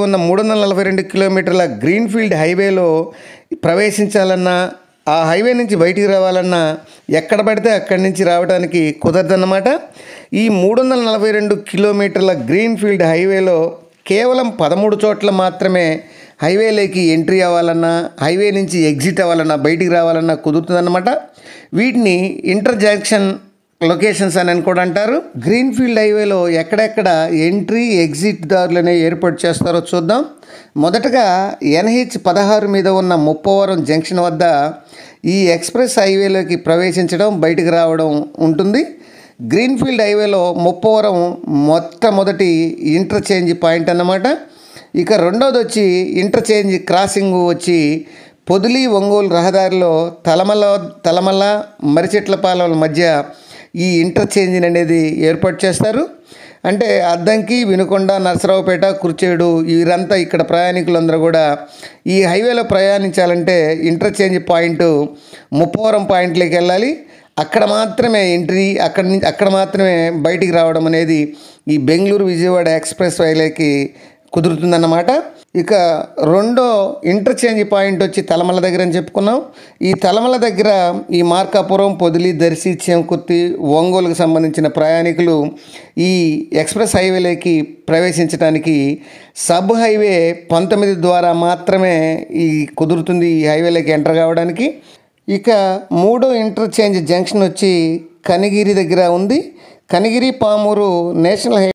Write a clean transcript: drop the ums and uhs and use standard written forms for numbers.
ఉన్న 342 కిలోమీటర్ల గ్రీన్ఫీల్డ్ హైవేలో ప్రవేశించాలన్నా, ఆ హైవే నుంచి బయటికి రావాలన్నా ఎక్కడ పడితే అక్కడి నుంచి రావడానికి కుదరదన్నమాట. ఈ 342 కిలోమీటర్ల గ్రీన్ఫీల్డ్ హైవేలో కేవలం 13 చోట్ల మాత్రమే హైవేలోకి ఎంట్రీ అవ్వాలన్నా, హైవే నుంచి ఎగ్జిట్ అవ్వాలన్నా, బయటికి రావాలన్నా కుదురుతుందన్నమాట. వీటిని ఇంటర్ జంక్షన్ లొకేషన్స్ అని కూడా అంటారు. గ్రీన్ఫీల్డ్ హైవేలో ఎక్కడెక్కడ ఎంట్రీ ఎగ్జిట్ దారులనే ఏర్పాటు చేస్తారో చూద్దాం. మొదటగా NH-16 మీద ఉన్న ముప్పవరం జంక్షన్ వద్ద ఈ ఎక్స్ప్రెస్ హైవేలోకి ప్రవేశించడం, బయటికి రావడం ఉంటుంది. గ్రీన్ఫీల్డ్ హైవేలో ముప్పవరం మొట్టమొదటి ఇంటర్చేంజ్ పాయింట్ అన్నమాట. ఇక రెండోది వచ్చి ఇంటర్చేంజ్ క్రాసింగ్ వచ్చి పొదిలి ఒంగోలు రహదారిలో తలమల మరిచెట్లపాలెం మధ్య ఈ ఇంటర్చేంజ్ అనేది ఏర్పాటు చేస్తారు. అంటే అద్దంకి, వినుకొండ, నరసరావుపేట, కుర్చేడు వీరంతా ఇక్కడ ప్రయాణికులందరూ కూడా ఈ హైవేలో ప్రయాణించాలంటే ఇంటర్చేంజ్ పాయింట్ ముప్పవరం పాయింట్లోకి వెళ్ళాలి. అక్కడ మాత్రమే ఎంట్రీ, అక్కడ మాత్రమే బయటికి రావడం అనేది ఈ బెంగళూరు విజయవాడ ఎక్స్ప్రెస్ హైవేకి కుదురుతుందన్నమాట. ఇక రెండో ఇంటర్చేంజ్ పాయింట్ వచ్చి తలమల దగ్గర అని చెప్పుకున్నాం. ఈ తలమల దగ్గర ఈ మార్కాపురం, పొదిలి, దర్శి, చేంకుర్తి, ఒంగోలుకు సంబంధించిన ప్రయాణికులు ఈ ఎక్స్ప్రెస్ హైవేలోకి ప్రవేశించడానికి సబ్ హైవే 19 ద్వారా మాత్రమే ఈ కుదురుతుంది ఈ హైవేలోకి ఎంటర్ కావడానికి. ఇక మూడో ఇంటర్చేంజ్ జంక్షన్ వచ్చి కనిగిరి దగ్గర ఉంది. కనిగిరి పామూరు నేషనల్